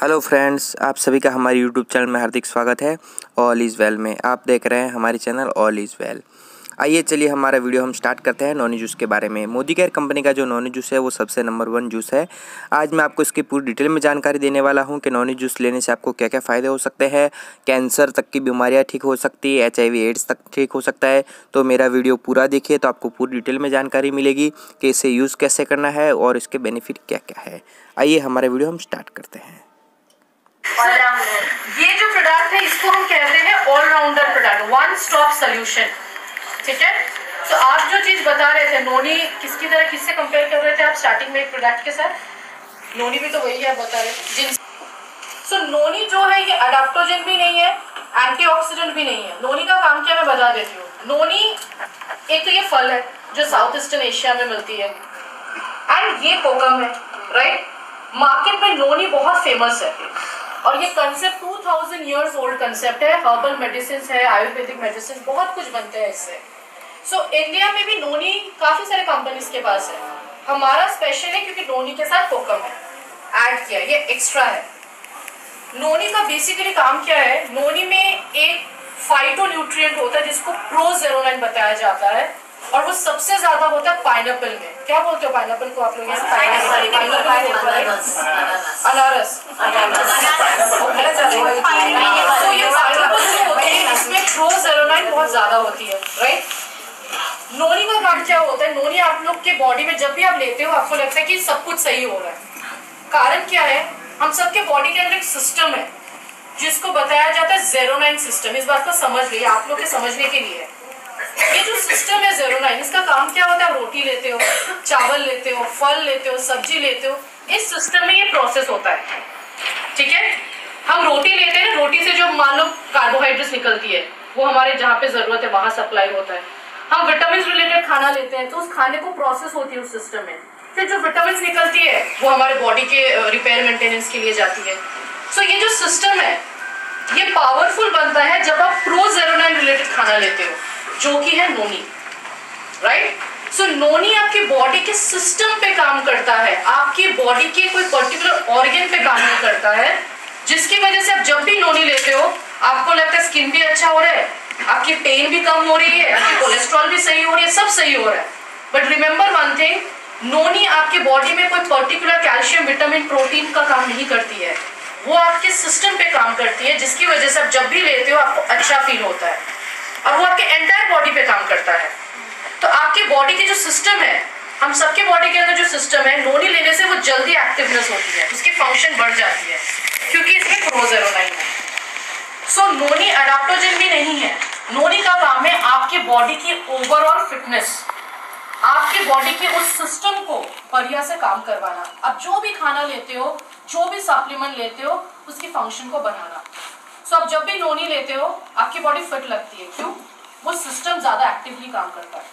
Hello friends, आप सभी का हमारे यूट्यूब चैनल में हार्दिक स्वागत है। ऑल इज़ वेल में आप देख रहे हैं हमारी चैनल ऑल इज़ वेल। आइए चलिए हमारा वीडियो हम स्टार्ट करते हैं नॉनी जूस के बारे में। मोदी केयर कंपनी का जो नॉनी जूस है वो सबसे नंबर 1 जूस है। आज मैं आपको इसकी पूरी डिटेल में जानकारी देने वाला हूं कि नॉनी जूस लेने से आपको क्या क्या फ़ायदे हो सकते हैं। कैंसर तक की बीमारियां ठीक हो सकती है, HIV एड्स तक ठीक हो सकता है। तो मेरा वीडियो पूरा देखिए तो आपको पूरी डिटेल में जानकारी मिलेगी कि इसे यूज़ कैसे करना है और इसके बेनिफिट क्या क्या है। आइए हमारा वीडियो हम स्टार्ट करते हैं। ये जो प्रोडक्ट है इसको हम कहते हैं allrounder product, one stop solution. ठीक है, तो आप जो चीज बता रहे थे नोनी किसकी तरह किससे कंपेयर कर रहे थे आप स्टार्टिंग में एक प्रोडक्ट के साथ? नोनी भी तो वही है, आप बता रहे थे। सो नोनी जो है ये अडाप्टोजन भी नहीं है, एंटीऑक्सीडेंट भी नहीं है। नोनी का काम क्या मैं बता देती हूँ। नोनी एक तो ये फल है जो साउथ ईस्टर्न एशिया में मिलती है एंड ये कोकम है, राइट। मार्केट में नोनी बहुत फेमस है और ये कंसेप्ट 2000 इयर्स ओल्ड कंसेप्ट है। हर्बल मेडिसिन है, आयुर्वेदिक मेडिसिन, बहुत कुछ बनते हैं इससे। सो इंडिया में भी नोनी काफी सारे कंपनीज के पास है। हमारा स्पेशल है क्योंकि नोनी के साथ कोकम है ऐड किया, ये एक्स्ट्रा है। नोनी का बेसिकली काम क्या है? नोनी में एक फाइटोन्यूट्रिएंट होता है जिसको प्रोजेरोनाइन बताया जाता है और वो सबसे ज्यादा होता है पाइनएप्पल में। क्या बोलते हो पाइनएप्पल को आप लोग? अनारस। तो ये पाइनएप्पल जो होते हैं इसमें प्रोजेरोनाइन बहुत ज्यादा होती है, राइट। नोनी का काम क्या होता है? नोनी आप लोग के बॉडी में जब भी आप लेते हो आपको लगता है कि सब कुछ सही हो रहा है। कारण क्या है? हम सबके बॉडी के अंदर एक सिस्टम है जिसको बताया जाता है जेरोनाइन सिस्टम। इस बात को समझ लीजिए, आप लोग के समझने के लिए। ये जो सिस्टम है जेरोनाइन, इसका काम क्या होता है? आप रोटी लेते हो, चावल लेते हो, फल लेते हो, सब्जी लेते हो, इस सिस्टम में ये प्रोसेस होता है। ठीक है, हम रोटी लेते हैं, रोटी से जो मान लो कार्बोहाइड्रेट्स निकलती है वो हमारे जहाँ पे जरूरत है वहां सप्लाई होता है। हम विटामिन रिलेटेड खाना लेते हैं तो उस खाने को प्रोसेस होती है उस सिस्टम में, फिर जो विटामिन निकलती है वो हमारे बॉडी के रिपेयर मेंटेनेंस के लिए जाती है। सो ये जो सिस्टम है ये पावरफुल बनता है जब आप प्रोजेरोनाइन रिलेटेड खाना लेते हो जो कि है नोनी, राइट। सो नोनी आपकी बॉडी के सिस्टम पे काम करता है, आपकी बॉडी के कोई पर्टिकुलर ऑर्गन पे काम नहीं करता है, जिसकी वजह से आप जब भी नोनी लेते हो आपको लगता है स्किन भी अच्छा हो रहा है, आपकी पेन भी कम हो रही है, आपकी कोलेस्ट्रॉल भी सही हो रही है, सब सही हो रहा है। बट रिमेंबर वन थिंग, नोनी आपके बॉडी में कोई पर्टिकुलर कैल्शियम, विटामिन, प्रोटीन का काम नहीं करती है, वो आपके सिस्टम पे काम करती है, जिसकी वजह से आप जब भी लेते हो आपको अच्छा फील होता है और वो आपके एंटायर बॉडी पे काम करता है। तो आपके बॉडी के जो सिस्टम है, हम सबके बॉडी के अंदर जो सिस्टम है, नोनी लेने से वो जल्दी एक्टिवनेस होती है, उसकी फंक्शन बढ़ जाती है क्योंकि इसमें प्रोजेरोनाइन है। सो नोनी अडाप्टोजन भी नहीं है। नोनी का काम है आपके बॉडी की ओवरऑल फिटनेस, आपके बॉडी के उस सिस्टम को बढ़िया से काम करवाना। अब जो भी खाना लेते हो, जो भी सप्लीमेंट लेते हो, उसकी फंक्शन को बढ़ाना। सो अब जब भी नोनी लेते हो आपकी बॉडी फिट लगती है। क्यों? वो सिस्टम ज्यादा एक्टिवली काम करता है।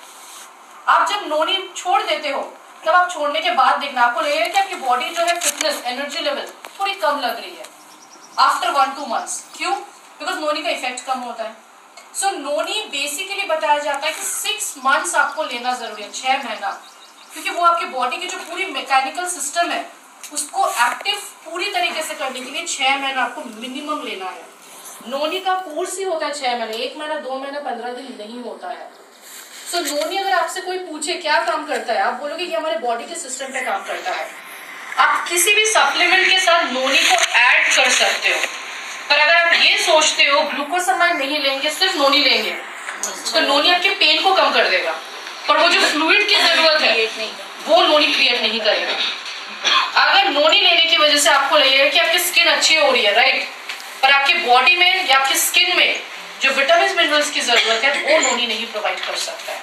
आप जब नोनी छोड़ देते हो तब आप छोड़ने के बाद देखना आपको लगेगा कि आपकी बॉडी जो है फिटनेस, एनर्जी लेवल थोड़ी कम लग रही है आफ्टर 1-2 मंथ्स। क्यों? बिकॉज नोनी का इफेक्ट कम होता है। सो नोनी बेसिकली बताया जाता है कि 6 मंथ्स आपको लेना जरूरी है, 6 महीना, क्योंकि वो आपकी बॉडी की जो पूरी मैकेनिकल सिस्टम है उसको एक्टिव पूरी तरीके से करने के लिए 6 महीना आपको मिनिमम लेना है। नोनी का कोर्स ही होता है 6 महीने, 1 महीना, 2 महीना, 15 दिन नहीं होता है। सो नोनी अगर आपसे कोई पूछे क्या काम करता है, आप बोलोगे कि हमारे बॉडी के सिस्टम पे काम करता है। आप किसी भी सप्लीमेंट के साथ नोनी को ऐड कर सकते हो, पर अगर आप ये सोचते हो ग्लूकोसामाइन नहीं लेंगे, सिर्फ नोनी लेंगे, तो नोनी आपके पेन को कम कर देगा, पर वो जो फ्लूइड की जरूरत है वो नोनी क्रिएट नहीं करेगा। अगर नोनी लेने की वजह से आपको लगेगा कि आपकी स्किन अच्छी हो रही है, राइट, पर आपकी बॉडी में या आपकी स्किन में जो विटामिन मिनरल्स की जरूरत है वो नोनी नहीं प्रोवाइड कर सकता है।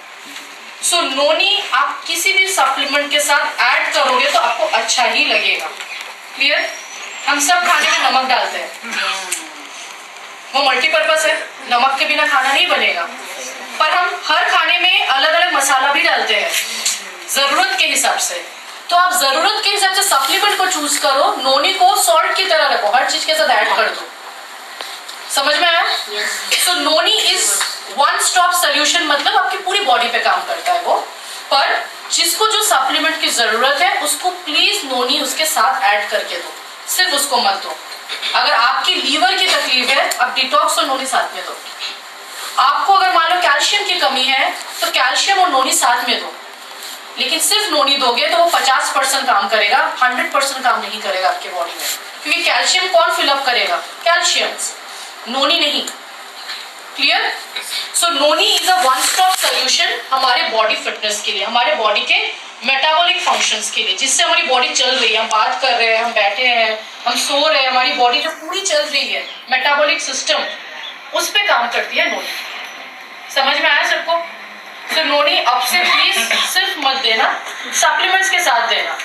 सो नोनी आप किसी भी सप्लीमेंट के साथ ऐड करोगे तो आपको अच्छा ही लगेगा। क्लियर? हम सब खाने में नमक डालते हैं, वो मल्टीपर्पज है, नमक के बिना खाना नहीं बनेगा, पर हम हर खाने में अलग अलग मसाला भी डालते हैं जरूरत के हिसाब से। तो आप जरूरत के हिसाब से सप्लीमेंट को चूज करो, नोनी को सॉल्ट की तरह रखो, हर चीज के साथ ऐड कर दो। समझ में आया? सो नोनी इज वन स्टॉप सोल्यूशन, मतलब आपकी पूरी बॉडी पे काम करता है वो, पर जिसको जो सप्लीमेंट की जरूरत है उसको प्लीज नोनी उसके साथ ऐड करके दो, सिर्फ उसको मत दो। अगर आपकी लीवर की तकलीफ है, अब डिटॉक्स और नोनी साथ में दो। आपको अगर मान लो कैल्शियम की कमी है तो कैल्शियम और नोनी साथ में दो, लेकिन सिर्फ नोनी दोगे तो वो 50% काम करेगा, 100% काम नहीं करेगा आपके बॉडी में, क्योंकि कैल्शियम कौन फिलअप करेगा? कैल्शियम, नोनी नहीं। Clear? So noni is a one stop solution हमारे बॉडी फिटनेस के लिए, हमारे बॉडी के मेटाबॉलिक फंक्शंस के लिए, जिससे हमारी बॉडी चल रही है, हम बात कर रहे हैं, हम बैठे हैं, हम सो रहे हैं, हमारी बॉडी जो पूरी चल रही है, मेटाबॉलिक सिस्टम, उस पे काम करती है नोनी। समझ में आया सबको? तो नोनी अब से प्लीज सिर्फ मत देना, सप्लीमेंट्स के साथ देना।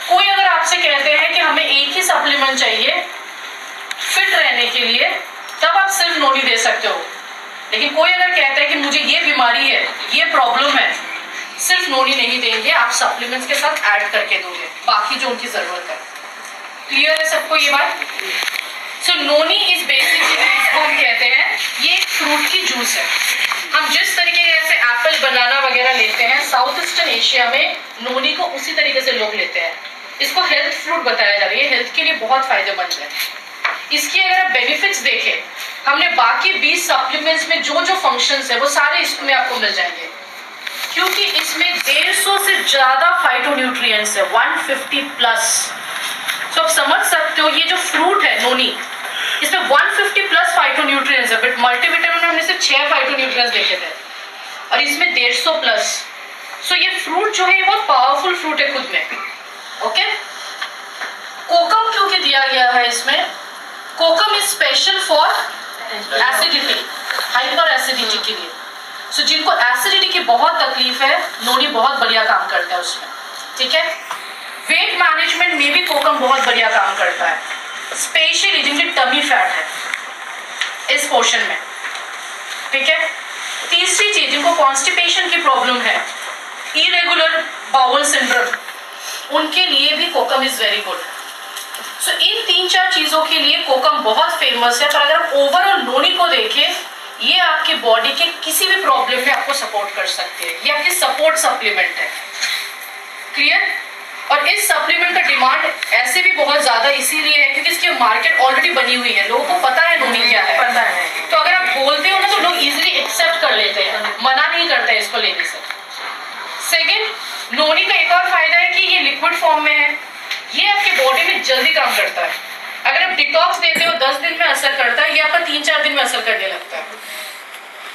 कोई अगर आपसे कहते हैं कि हमें एक ही सप्लीमेंट चाहिए फिट रहने के लिए, तब आप सिर्फ नोनी दे सकते हो। लेकिन कोई अगर कहता है कि मुझे ये बीमारी है, ये प्रॉब्लम है, सिर्फ नोनी नहीं देंगे, आप सप्लीमेंट्स के साथ ऐड करके दोगे बाकी जो उनकी जरूरत है। क्लियर है सबको ये बात? सो नोनी इज बेसिकली, इसको हम कहते हैं, ये एक फ्रूट की जूस है। हम जिस तरीके से एप्पल बनाना वगैरह लेते हैं, साउथ ईस्टर्न एशिया में नोनी को उसी तरीके से लोग लेते हैं। इसको हेल्थ फ्रूट बताया जा रहा है, ये हेल्थ के लिए बहुत फायदेमंद है। इसकी अगर आप बेनिफिट्स देखें, हमने बाकी 20 सप्लीमेंट्स में जो जो फंक्शंस है वो सारे इसमें आपको मिल जाएंगे, क्योंकि इसमें 150 से ज्यादा फाइटोन्यूट्रिएंट्स है, 150 प्लस। तो आप समझ सकते हो ये जो फ्रूट है नोनी, इसमें 150 प्लस फाइटोन्यूट्रिएंट्स है। बट मल्टीविटामिन में हमने सिर्फ 6 फाइटोन्यूट्रिएंट्स देखे थे और इसमें 150 प्लस। सो ये फ्रूट जो है ये बहुत पावरफुल फ्रूट है खुद में। ओके, कोकम क्योंकि दिया गया है इसमें, kokum is special for acidity, hyper acidity के लिए। सो जिनको एसिडिटी की बहुत तकलीफ है, नोनी बहुत बढ़िया काम करता है उसमें। ठीक है, वेट मैनेजमेंट में भी कोकम बहुत बढ़िया काम करता है, स्पेशली जिनकी टमी फैट है इस पोर्शन में। ठीक है, तीसरी चीज, जिनको कॉन्स्टिपेशन की प्रॉब्लम है, इरेगुलर बाउल सिंड्रोम, उनके लिए भी कोकम इज वेरी गुड। सो इन 3-4 चीजों के लिए कोकम बहुत फेमस है। पर अगर हम ओवरऑल नोनी को देखें, ये आपकी बॉडी के किसी भी प्रॉब्लम में आपको सपोर्ट कर सकते हैं, ये आपकी सपोर्ट सप्लीमेंट है। क्लियर? और इस सप्लीमेंट का डिमांड ऐसे भी बहुत ज्यादा इसीलिए है क्योंकि इसकी मार्केट ऑलरेडी बनी हुई है, लोगों को पता है नोनी क्या है, पता है। तो अगर आप बोलते हो ना तो लोग इजीली एक्सेप्ट कर लेते हैं, मना नहीं करते हैं इसको लेने से। सेकेंड, नोनी का एक और फायदा है कि ये लिक्विड फॉर्म में है, ये आपके बॉडी में जल्दी काम करता है। अगर आप डिटॉक्स देते हो 10 दिन में असर करता है, ये आपका 3-4 दिन में असर करने लगता है।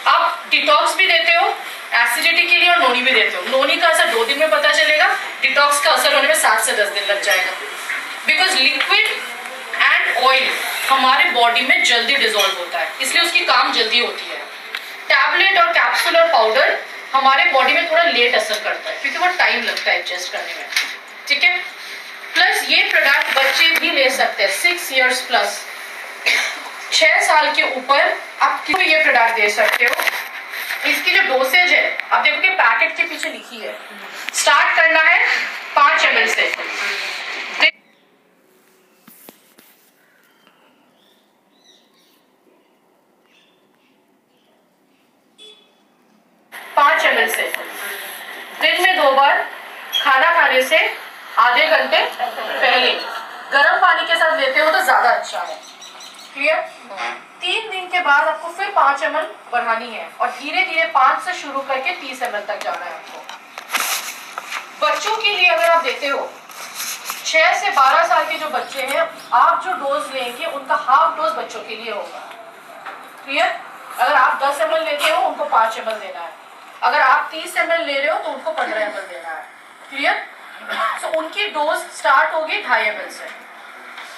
आप डिटॉक्स भी देते हो एसिडिटी के लिए और नोनी भी देते हो, नोनी का असर 2 दिन में पता चलेगा, डिटॉक्स का असर होने में 7 से 10 दिन लग जाएगा। बिकॉज लिक्विड एंड ऑयल हमारे बॉडी में जल्दी डिसॉल्व होता है, इसलिए उसकी काम जल्दी होती है। टैबलेट और कैप्सूल और पाउडर हमारे बॉडी में थोड़ा लेट असर करता है क्योंकि वो टाइम लगता है एडजस्ट करने में। ठीक है, प्लस ये प्रोडक्ट बच्चे भी ले सकते हैं, 6 इयर्स प्लस, 6 साल के ऊपर आप किसी भी ये प्रोडक्ट दे सकते हो। इसकी जो डोसेज है आप देखो कि पैकेट के पीछे लिखी है, स्टार्ट करना है 5 ml से। 5 ml से दिन में 2 बार, खाना खाने से आधे घंटे पहले गर्म पानी के साथ लेते हो तो ज्यादा अच्छा है। क्लियर? 3 दिन के बाद आपको फिर 5 ml बढ़ानी है और धीरे धीरे 5 से शुरू करके 30 ml तक जाना है आपको। बच्चों के लिए अगर आप देते हो 6 से 12 साल के जो बच्चे हैं, आप जो डोज लेंगे उनका हाफ डोज बच्चों के लिए होगा। क्लियर? अगर आप 10 ml लेते हो उनको 5 ml देना है, अगर आप 30 ml ले रहे हो तो उनको 15 ml देना है। क्लियर? तो उनकी डोज स्टार्ट होगी 2.5 ml से,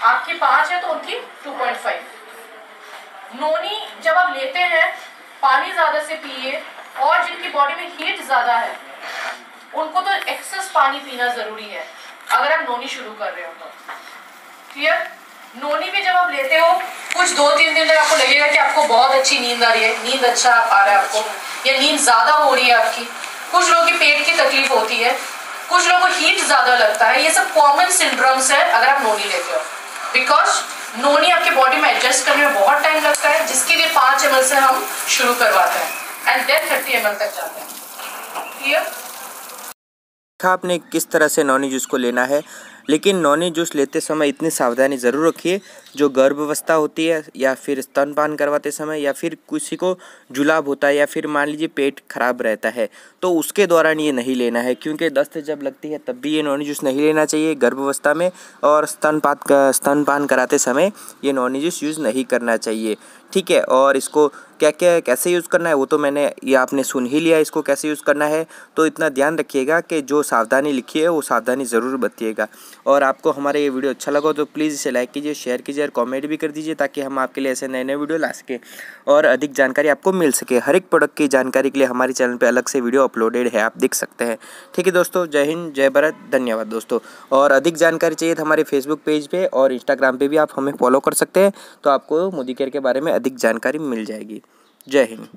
आपकी 5 है तो उनकी 2.5। नोनी जब आप लेते हैं पानी ज्यादा से पिए, और जिनकी बॉडी में हीट ज्यादा है उनको तो एक्सेस पानी पीना जरूरी है अगर आप नोनी शुरू कर रहे हो तो। क्लियर? नोनी भी जब आप लेते हो कुछ 2-3 दिन तक आपको लगेगा कि आपको बहुत अच्छी नींद आ रही है, नींद अच्छा आ रहा है आपको, या नींद ज्यादा हो रही है आपकी। कुछ लोगों की पेट की तकलीफ होती है, कुछ लोगों को हीट ज्यादा लगता है, ये सब कॉमन सिंड्रोम्स है अगर आप नोनी लेते हो। बिकॉज नोनी आपकी बॉडी में एडजस्ट करने में बहुत टाइम लगता है, जिसके लिए 5 ml से हम शुरू करवाते हैं एंड देन 30 ml तक जाते हैं। क्लियर? आपने किस तरह से नॉनी जूस को लेना है, लेकिन नॉनी जूस लेते समय इतनी सावधानी ज़रूर रखिए जो गर्भावस्था होती है या फिर स्तनपान करवाते समय या फिर किसी को जुलाब होता है या फिर मान लीजिए पेट खराब रहता है तो उसके दौरान ये नहीं लेना है, क्योंकि दस्त जब लगती है तब भी ये नॉनी जूस नहीं लेना चाहिए गर्भावस्था में, और स्तनपान कराते समय ये नॉनी जूस यूज़ नहीं करना चाहिए। ठीक है, और इसको क्या क्या कैसे यूज़ करना है वो तो मैंने ये आपने सुन ही लिया, इसको कैसे यूज़ करना है। तो इतना ध्यान रखिएगा कि जो सावधानी लिखी है वो सावधानी ज़रूर बरतिएगा। और आपको हमारा ये वीडियो अच्छा लगा तो प्लीज़ इसे लाइक कीजिए, शेयर कीजिए और कमेंट भी कर दीजिए, ताकि हम आपके लिए ऐसे नए नए वीडियो ला सकें और अधिक जानकारी आपको मिल सके। हर एक प्रोडक्ट की जानकारी के लिए हमारे चैनल पर अलग से वीडियो अपलोडेड है, आप देख सकते हैं। ठीक है दोस्तों, जय हिंद, जय भारत, धन्यवाद दोस्तों। और अधिक जानकारी चाहिए तो हमारे फेसबुक पेज पे और इंस्टाग्राम पे भी आप हमें फॉलो कर सकते हैं, तो आपको मोदी केयर के बारे में अधिक जानकारी मिल जाएगी। जय हिंद।